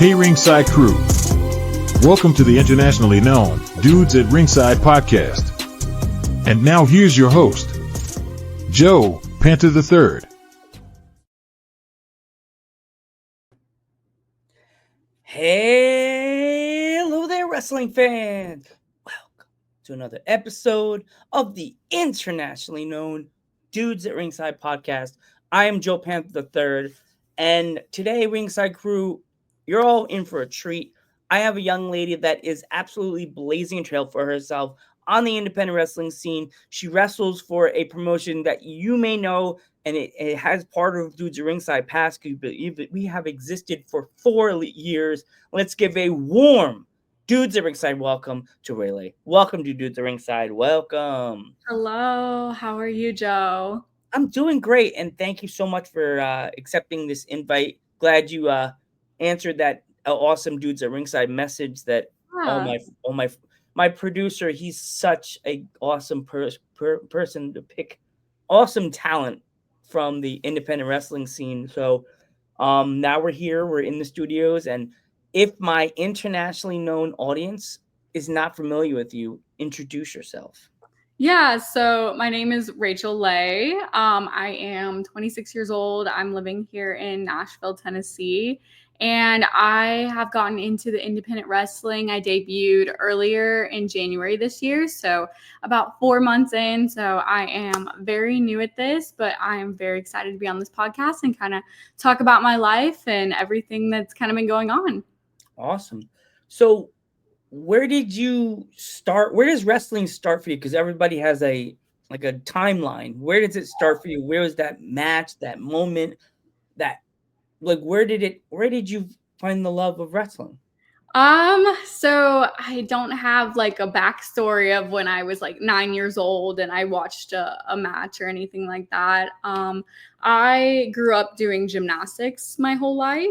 Hey Ringside crew, welcome to the internationally known Dudes at Ringside Podcast. And now here's your host, Joe Panther III. Hello there, wrestling fans. Welcome to another episode of the internationally known Dudes at Ringside Podcast. I am Joe Panther III, and today, Ringside crew, you're all in for a treat. I have a young lady that is absolutely blazing a trail for herself on the independent wrestling scene. She wrestles for a promotion that you may know, and it has part of Dudes at Ringside past. We have existed for 4 years. Let's give a warm Dudes at Ringside welcome to Raeley. Welcome to Dudes at Ringside. Welcome. Hello. How are you, Joe? I'm doing great, and thank you so much for accepting this invite. Glad you answered that awesome Dudes at Ringside message. That my producer, he's such a awesome person to pick awesome talent from the independent wrestling scene. So now we're here, we're in the studios, and if my internationally known audience is not familiar with you, introduce yourself. Yeah, so my name is Rachel Lay. I am 26 years old. I'm living here in Nashville, Tennessee, and I have gotten into the independent wrestling. I debuted earlier in January this year, so about 4 months in. So I am very new at this, but I am very excited to be on this podcast and kind of talk about my life and everything that's kind of been going on. Awesome. So where did you start? Where does wrestling start for you? Because everybody has a timeline. Where does it start for you? Where was that match, that moment, where did you find the love of wrestling? So I don't have like a backstory of when I was like 9 years old and I watched a match or anything like that. I grew up doing gymnastics my whole life.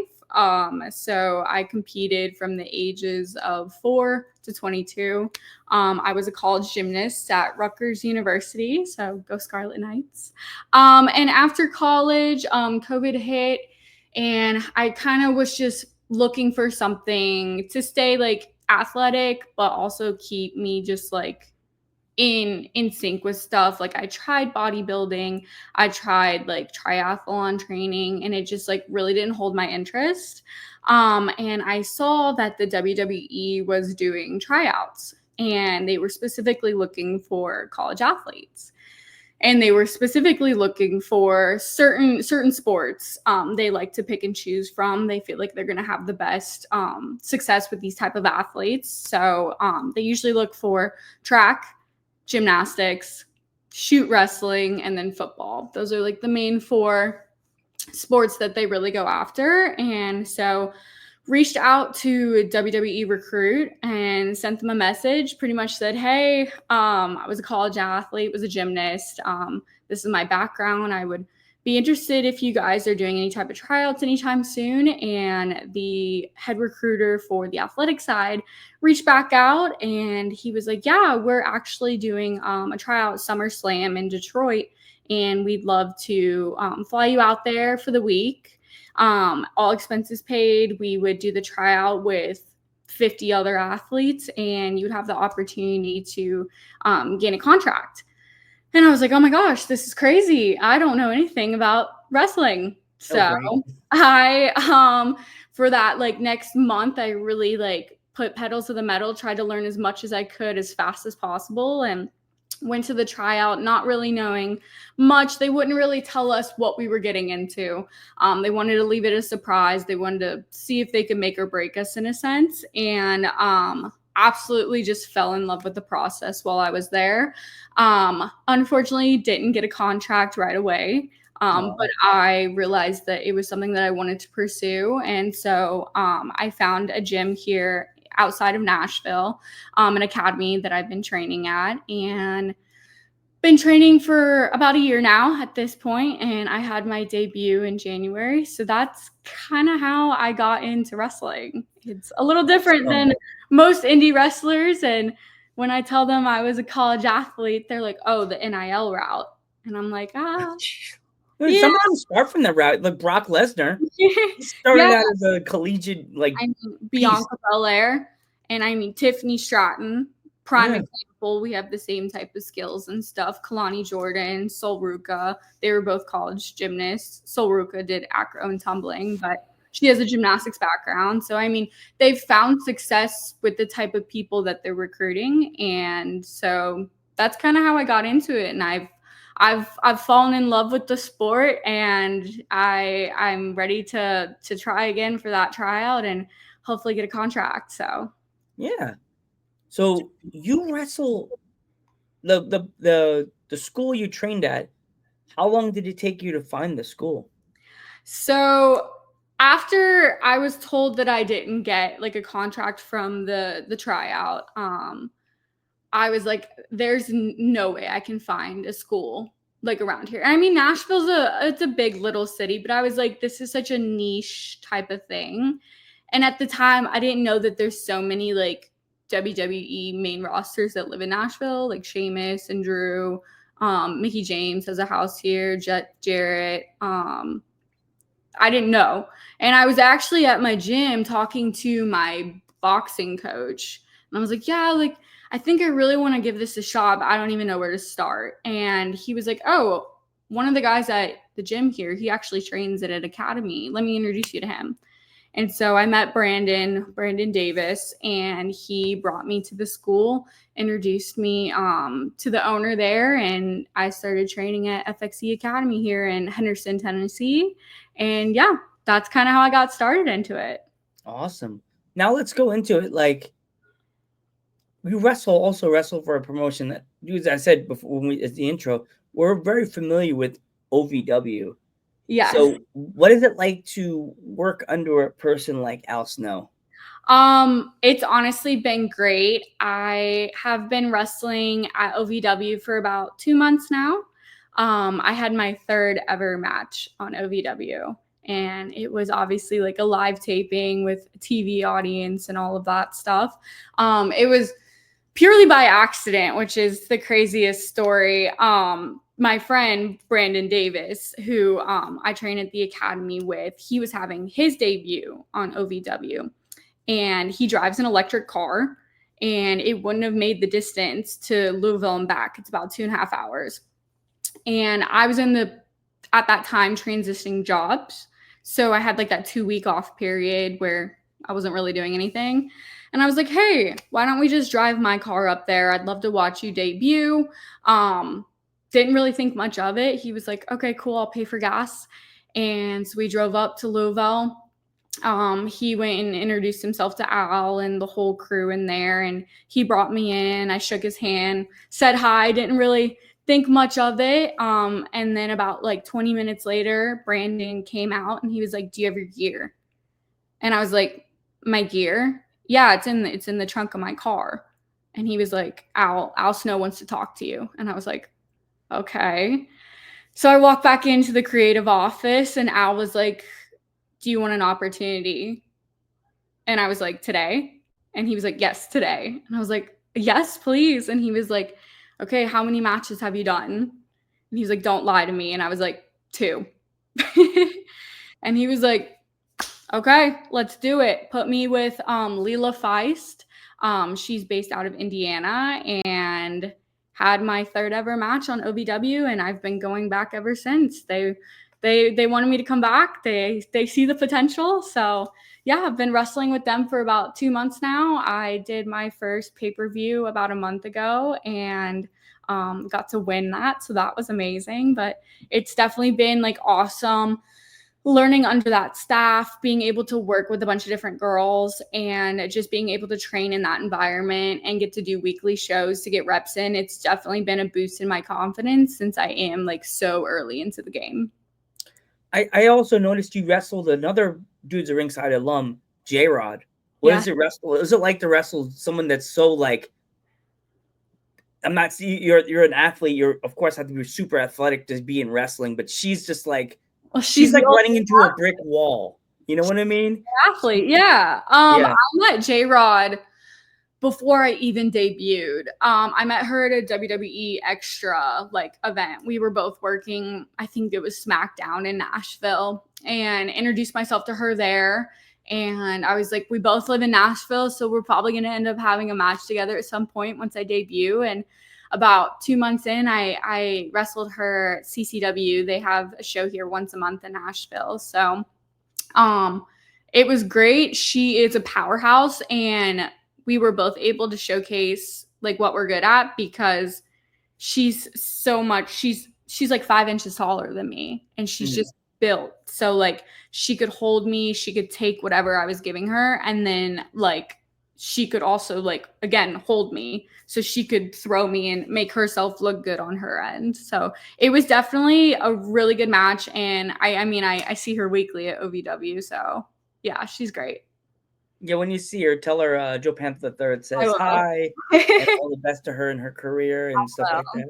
So I competed from the ages of 4 to 22. I was a college gymnast at Rutgers University, so go Scarlet Knights. And after college, COVID hit, and I kind of was just looking for something to stay like athletic, but also keep me just like in sync with stuff. Like I tried bodybuilding, I tried like triathlon training, and it just like really didn't hold my interest. And I saw that the WWE was doing tryouts, and they were specifically looking for college athletes. And they were specifically looking for certain sports they like to pick and choose from. They feel like they're going to have the best success with these type of athletes. So they usually look for track, gymnastics, shoot wrestling, and then football. Those are like the main 4 sports that they really go after. And so reached out to WWE Recruit and sent them a message, pretty much said, hey, I was a college athlete, was a gymnast. This is my background. I would be interested if you guys are doing any type of tryouts anytime soon. And the head recruiter for the athletic side reached back out, and he was like, yeah, we're actually doing a tryout SummerSlam in Detroit, and we'd love to fly you out there for the week. All expenses paid. We would do the tryout with 50 other athletes, and you would have the opportunity to gain a contract. And I was like, oh my gosh, this is crazy. I don't know anything about wrestling. So I, for that like next month, I really like put pedal to the metal, tried to learn as much as I could as fast as possible, and went to the tryout not really knowing much. They wouldn't really tell us what we were getting into. They wanted to leave it a surprise. They wanted to see if they could make or break us in a sense. And absolutely just fell in love with the process while I was there. Unfortunately, didn't get a contract right away. But I realized that it was something that I wanted to pursue. And so I found a gym here outside of Nashville, an academy that I've been training at, and been training for about a year now at this point. And I had my debut in January. So that's kind of how I got into wrestling. It's a little different than most indie wrestlers. And when I tell them I was a college athlete, they're like, oh, the NIL route. And I'm like, Some of them start from the route, like Brock Lesnar. He started out as a collegiate, Bianca Belair, and Tiffany Stratton. Prime example, we have the same type of skills and stuff. Kalani Jordan, Sol Ruka, they were both college gymnasts. Sol Ruka did acro and tumbling, but she has a gymnastics background. So, they've found success with the type of people that they're recruiting. And so that's kind of how I got into it. And I've fallen in love with the sport, and I'm ready to try again for that tryout and hopefully get a contract. So, yeah. So you wrestle the school you trained at. How long did it take you to find the school? So after I was told that I didn't get like a contract from the tryout, I was like, there's no way I can find a school like around here. Nashville's it's a big little city, but I was like, this is such a niche type of thing. And at the time, I didn't know that there's so many like WWE main rosters that live in Nashville, like Sheamus and Drew. Mickey James has a house here, Jet Jarrett. I didn't know. And I was actually at my gym talking to my boxing coach. And I was like, yeah, like, I think I really want to give this a shot, but I don't even know where to start. And he was like, oh, one of the guys at the gym here, he actually trains at an academy. Let me introduce you to him. And so I met Brandon Davis, and he brought me to the school, introduced me to the owner there, and I started training at FXE Academy here in Henderson, Tennessee. And yeah, that's kind of how I got started into it. Awesome. Now let's go into it. Like, we also wrestle for a promotion that, dudes, I said before as the intro, we're very familiar with OVW. Yeah. So what is it like to work under a person like Al Snow? It's honestly been great. I have been wrestling at OVW for about 2 months now. I had my third ever match on OVW, and it was obviously like a live taping with a TV audience and all of that stuff. It was purely by accident, which is the craziest story. My friend, Brandon Davis, who I train at the academy with, he was having his debut on OVW, and he drives an electric car, and it wouldn't have made the distance to Louisville and back. It's about 2.5 hours. And I was at that time, transitioning jobs. So I had like that 2-week off period where I wasn't really doing anything. And I was like, hey, why don't we just drive my car up there? I'd love to watch you debut. Didn't really think much of it. He was like, okay, cool, I'll pay for gas. And so we drove up to Louisville. He went and introduced himself to Al and the whole crew in there. And he brought me in. I shook his hand, said hi, didn't really think much of it. And then about like 20 minutes later, Brandon came out and he was like, do you have your gear? And I was like, my gear? Yeah, it's in the trunk of my car. And he was like, Al Snow wants to talk to you. And I was like, okay. So I walked back into the creative office, and Al was like, do you want an opportunity? And I was like, today? And he was like, yes, today. And I was like, yes, please. And he was like, okay, how many matches have you done? And he was like, don't lie to me. And I was like, 2. And he was like, okay, let's do it. Put me with Leela Feist. She's based out of Indiana, and had my third ever match on OVW, and I've been going back ever since. They wanted me to come back. They see the potential. So yeah, I've been wrestling with them for about 2 months now. I did my first pay-per-view about a month ago, and got to win that. So that was amazing. But it's definitely been like awesome learning under that staff, being able to work with a bunch of different girls, and just being able to train in that environment and get to do weekly shows to get reps in. It's definitely been a boost in my confidence since I am like so early into the game. I also noticed you wrestled another Dudes at Ringside alum, J-Rod. What is it wrestle? Is it like to wrestle someone that's so like, you're an athlete. You're of course have to be super athletic to be in wrestling, but she's just like, well, she's like running into a brick wall. You know what I mean? Athlete, yeah. I met J-Rod before I even debuted. I met her at a WWE Extra like event. We were both working, I think it was SmackDown in Nashville, and introduced myself to her there. And I was like, we both live in Nashville, so we're probably going to end up having a match together at some point once I debut. And about 2 months in, I wrestled her at CCW. They have a show here once a month in Nashville. So it was great. She is a powerhouse, and we were both able to showcase like what we're good at, because she's like 5 inches taller than me, and she's just built. So like she could hold me, she could take whatever I was giving her, and then like she could also like again hold me, so she could throw me and make herself look good on her end. So it was definitely a really good match, and I see her weekly at OVW, so yeah, she's great. Yeah, when you see her, tell her Joe Panther III says hi, and all the best to her in her career and stuff like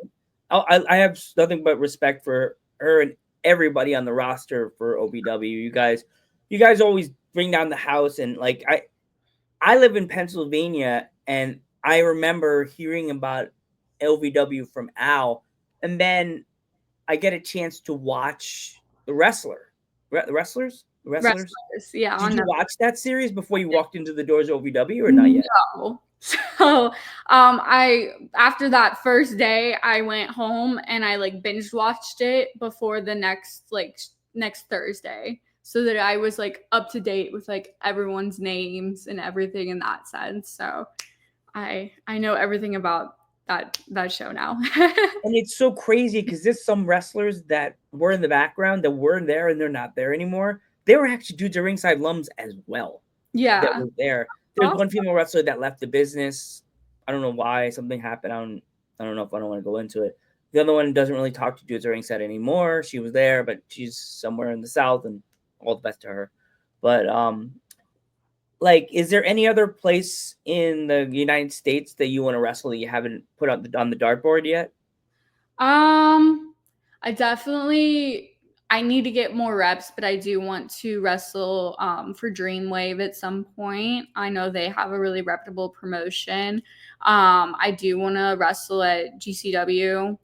that. I have nothing but respect for her and everybody on the roster for OVW. You guys always bring down the house. And like I live in Pennsylvania, and I remember hearing about OVW from Al, and then I get a chance to watch the wrestlers. Yeah. Did you watch that series before you walked into the doors of OVW or not yet? No. So I after that first day, I went home and I like binge watched it before the next Thursday, so that I was like up to date with like everyone's names and everything in that sense. So I know everything about that show now. And it's so crazy because there's some wrestlers that were in the background that weren't there, and they're not there anymore. They were actually Dudes at Ringside alums as well. Yeah. That were there. There's one female wrestler that left the business. I don't know why. Something happened. I don't know if I don't want to go into it. The other one doesn't really talk to Dudes at Ringside anymore. She was there, but she's somewhere in the South, and all the best to her. But like, is there any other place in the United States that you want to wrestle that you haven't put on the dartboard yet? I need to get more reps, but I do want to wrestle for Dreamwave at some point. I know they have a really reputable promotion. I do want to wrestle at GCW.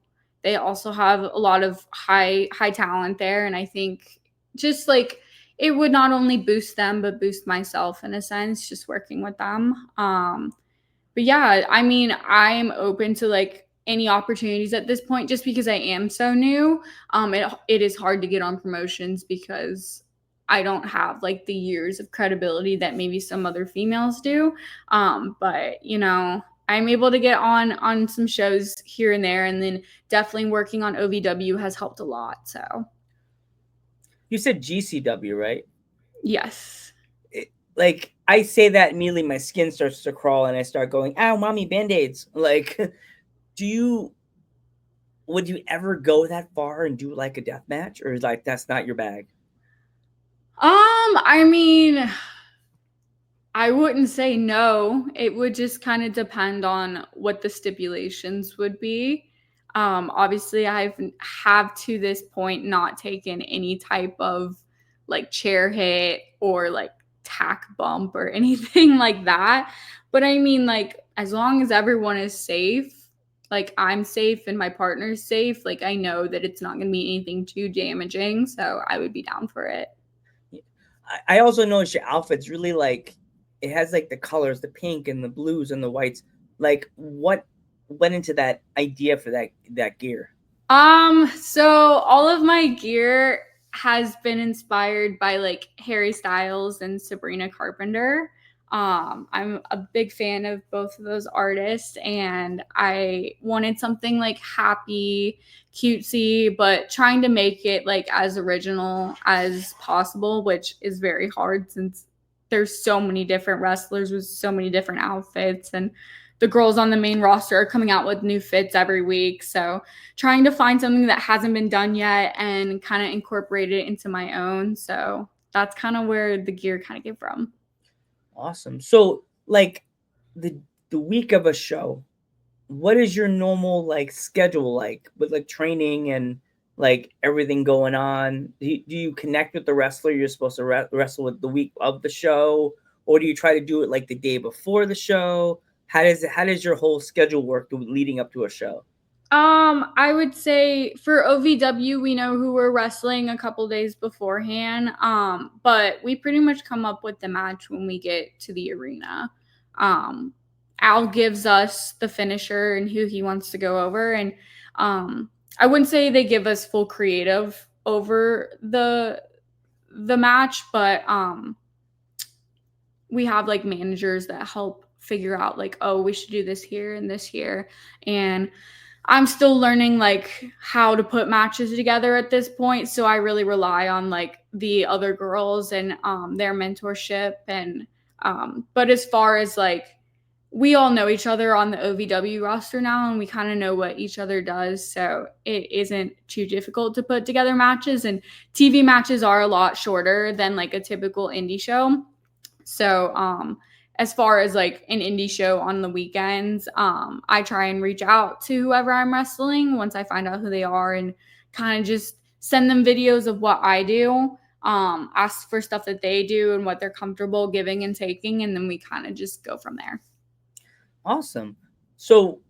They also have a lot of high talent there, and I think just like it would not only boost them but boost myself in a sense, just working with them. But yeah, I mean, I'm open to like any opportunities at this point, just because I am so new. It is hard to get on promotions because I don't have like the years of credibility that maybe some other females do. But you know, I'm able to get on some shows here and there, and then definitely working on OVW has helped a lot. So you said GCW, right? Yes. Like I say that immediately, my skin starts to crawl, and I start going, "Ow, mommy, band-aids!" Like, would you ever go that far and do like a death match, or is like that's not your bag? I mean, I wouldn't say no. It would just kind of depend on what the stipulations would be. Obviously, I have to this point not taken any type of like chair hit or like tack bump or anything like that. But I mean, like, as long as everyone is safe, like I'm safe and my partner's safe, like I know that it's not going to be anything too damaging. So I would be down for it. I also noticed your outfit's really like, it has like the colors, the pink and the blues and the whites. Like, what went into that idea for that gear? So all of my gear has been inspired by like Harry Styles and Sabrina Carpenter. I'm a big fan of both of those artists, and I wanted something like happy, cutesy, but trying to make it like as original as possible, which is very hard since there's so many different wrestlers with so many different outfits, and the girls on the main roster are coming out with new fits every week. So trying to find something that hasn't been done yet and kind of incorporate it into my own. So that's kind of where the gear kind of came from. Awesome. So like the week of a show, what is your normal like schedule like with like training and like everything going on? Do you connect with the wrestler you're supposed to wrestle with the week of the show, or do you try to do it like the day before the show? How does your whole schedule work leading up to a show? I would say for OVW, we know who we're wrestling a couple days beforehand. But we pretty much come up with the match when we get to the arena. Al gives us the finisher and who he wants to go over, and I wouldn't say they give us full creative over the match, but we have like managers that help figure out like, oh, we should do this here and this here. And I'm still learning like how to put matches together at this point. So I really rely on like the other girls and their mentorship. And but as far as like, we all know each other on the OVW roster now, and we kind of know what each other does. So it isn't too difficult to put together matches, and TV matches are a lot shorter than like a typical indie show. So as far as like an indie show on the weekends, I try and reach out to whoever I'm wrestling once I find out who they are, and kind of just send them videos of what I do, ask for stuff that they do and what they're comfortable giving and taking, and then we kind of just go from there. Awesome. So,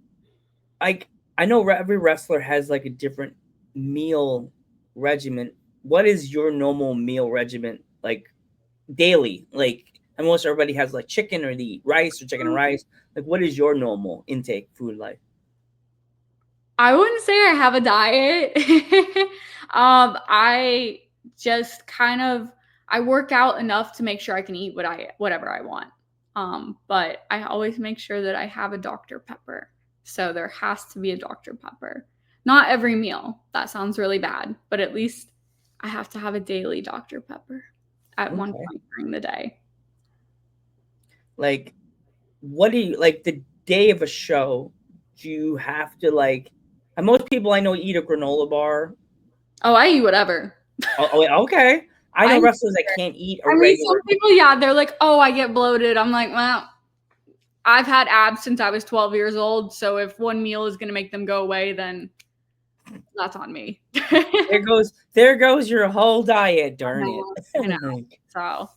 I know every wrestler has like a different meal regimen. What is your normal meal regimen like daily? Like, almost everybody has like chicken, or they eat rice or chicken and rice. Like, what is your normal intake food like? I wouldn't say I have a diet. I just kind of, I work out enough to make sure I can eat whatever I want. But I always make sure that I have a Dr. Pepper. So there has to be a Dr. Pepper. Not every meal. That sounds really bad, but at least I have to have a daily Dr. Pepper at one point during the day. Like, what do you like the day of a show? Do you have to like? And most people I know eat a granola bar. Oh, I eat whatever. Okay. I know wrestlers that can't eat a regular. Some people, yeah, they're like, oh, I get bloated. I'm like, well, I've had abs since I was 12 years old. So if one meal is going to make them go away, then that's on me. there goes your whole diet. Darn it. I know. So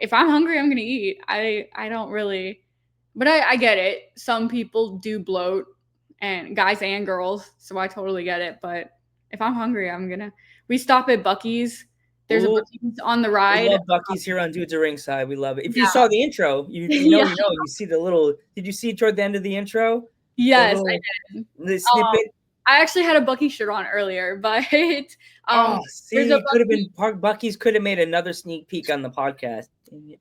if I'm hungry, I'm going to eat. I don't really, but I get it. Some people do bloat, and guys and girls. So I totally get it. But if I'm hungry, we stop at Buc-ee's. There's a Buc-ee's on the ride. We love Buc-ee's here on Dudes at Ringside. We love it. If you saw the intro, you know, you see the little. Did you see it toward the end of the intro? Yes, I did. The snippet. I actually had a Buc-ee's shirt on earlier, but could have been Buc-ee's could have made another sneak peek on the podcast.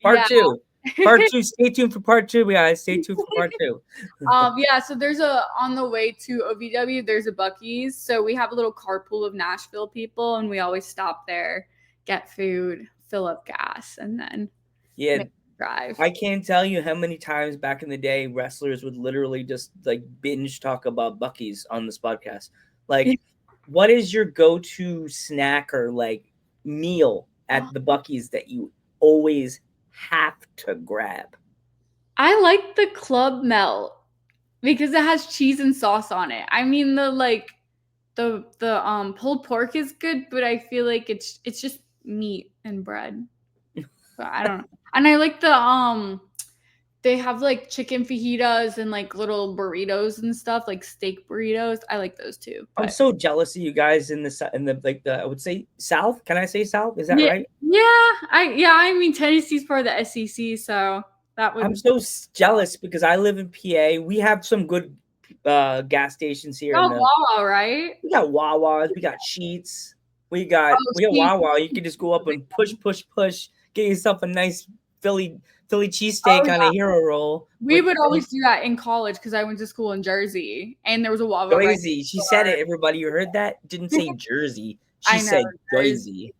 Part 2. Part 2. Stay tuned for part 2, guys. Stay tuned for part 2. So there's on the way to OVW, there's a Buc-ee's. So we have a little carpool of Nashville people, and we always stop there, get food, fill up gas, and then drive. I can't tell you how many times back in the day wrestlers would literally just like binge talk about Buc-ee's on this podcast. Like, what is your go-to snack or like meal at the Buc-ee's that you always have to grab? I like the Club Melt because it has cheese and sauce on it. I mean, the pulled pork is good, but I feel like it's just meat and bread. But I don't know. And I like they have like chicken fajitas and like little burritos and stuff, like steak burritos. I like those too. I'm so jealous of you guys in the I would say South. Can I say South? Is that right? Yeah. I mean, Tennessee's part of the SEC, so that would. I'm so jealous because I live in PA. We have some good gas stations here. Wawa, right? We got Wawas. We got Sheets. We got Wawa. You can just go up and push. Get yourself a nice Philly cheesesteak on a hero roll. We would always do that in college because I went to school in Jersey, and there was a Wawa. Jersey. She said it. Everybody, you heard that? Didn't say Jersey. She said Jersey.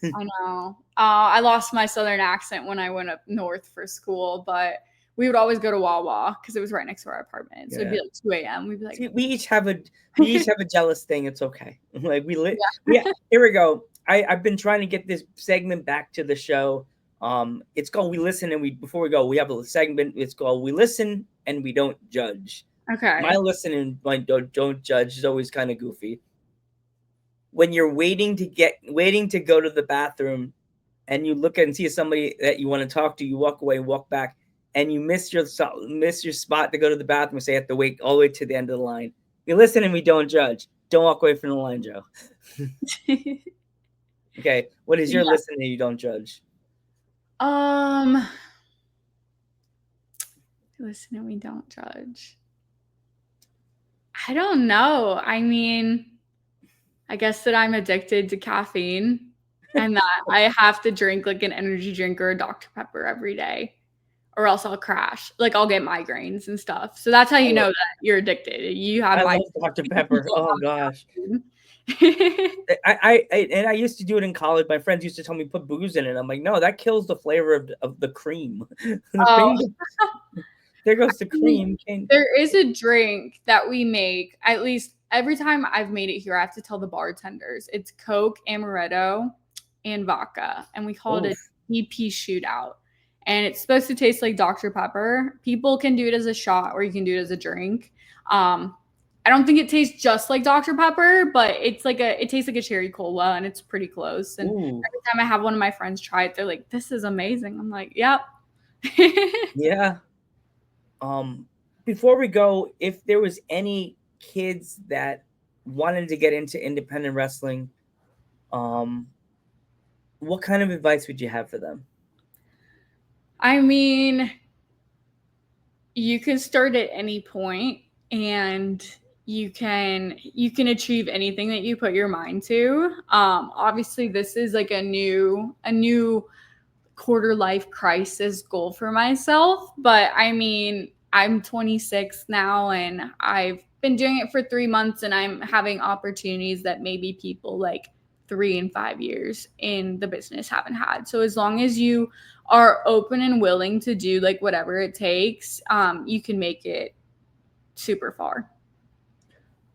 I know. I lost my southern accent when I went up north for school, but we would always go to Wawa because it was right next to our apartment. So it'd be like 2 a.m. We'd be like, we each have a jealous thing. It's okay. Like here we go. I've been trying to get this segment back to the show. It's called We Listen and before we go, we have a segment. It's called We Listen and We Don't Judge. Okay. My listen and my don't judge is always kind of goofy. When you're waiting to go to the bathroom and you look and see somebody that you want to talk to, you walk away, walk back, and you miss your spot to go to the bathroom, say you have to wait all the way to the end of the line. We listen and we don't judge. Don't walk away from the line, Joe. Okay, what is your listen and you don't judge? Listen and we don't judge. I don't know. I mean, I guess that I'm addicted to caffeine and that I have to drink like an energy drink or a Dr. Pepper every day, or else I'll crash. Like I'll get migraines and stuff. So that's how you know that you're addicted. You have I love Dr. Pepper. Oh gosh. I used to do it in college. My friends used to tell me put booze in it. I'm like, no, that kills the flavor of the cream. There goes the cream. There is a drink that we make, at least every time I've made it here, I have to tell the bartenders. It's Coke, Amaretto, and vodka. And we call it a DP shootout. And it's supposed to taste like Dr. Pepper. People can do it as a shot or you can do it as a drink. I don't think it tastes just like Dr. Pepper, but it tastes like a cherry cola and it's pretty close. And every time I have one of my friends try it, they're like, this is amazing. I'm like, yep. Yeah. Before we go, if there was any kids that wanted to get into independent wrestling, what kind of advice would you have for them? I mean, you can start at any point and you can achieve anything that you put your mind to. Obviously this is like a new quarter life crisis goal for myself, but I mean, I'm 26 now and I've been doing it for 3 months and I'm having opportunities that maybe people like 3 and 5 years in the business haven't had. So as long as you are open and willing to do like whatever it takes, you can make it super far.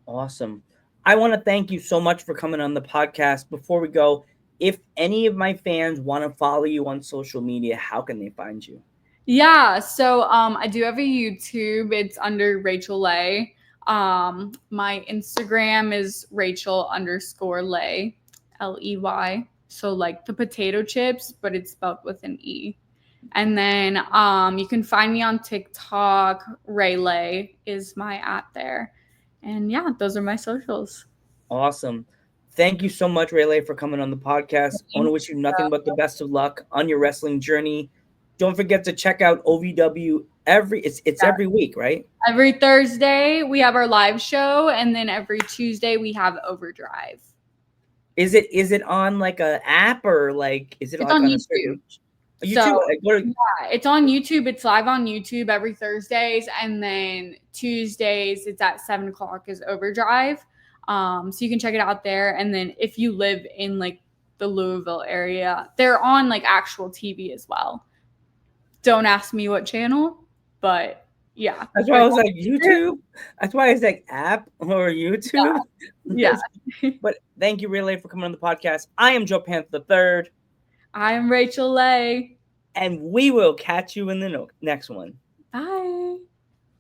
Awesome. I want to thank you so much for coming on the podcast. Before we go, if any of my fans want to follow you on social media, how can they find you? Yeah, so I do have a YouTube. It's under Rachel Lay. My Instagram is Rachel_Lay, Ley. So like the potato chips, but it's spelled with an E. And then you can find me on TikTok. Raeley is my @ there. And yeah, those are my socials. Awesome. Thank you so much, Raeley, for coming on the podcast. I want to wish you nothing but the best of luck on your wrestling journey. Don't forget to check out OVW every week, right? Every Thursday we have our live show, and then every Tuesday we have Overdrive. Is it on like an app or like is it on YouTube? YouTube? So, yeah, it's on YouTube. It's live on YouTube every Thursdays, and then Tuesdays it's at 7:00 is Overdrive. So you can check it out there. And then if you live in like the Louisville area, they're on like actual TV as well. Don't ask me what channel, but yeah. That's why I was like YouTube. That's why it's like app or YouTube. Yeah. But thank you, Raeley, for coming on the podcast. I am Joe Panther III. I am Rachel Lay. And we will catch you in the next one. Bye.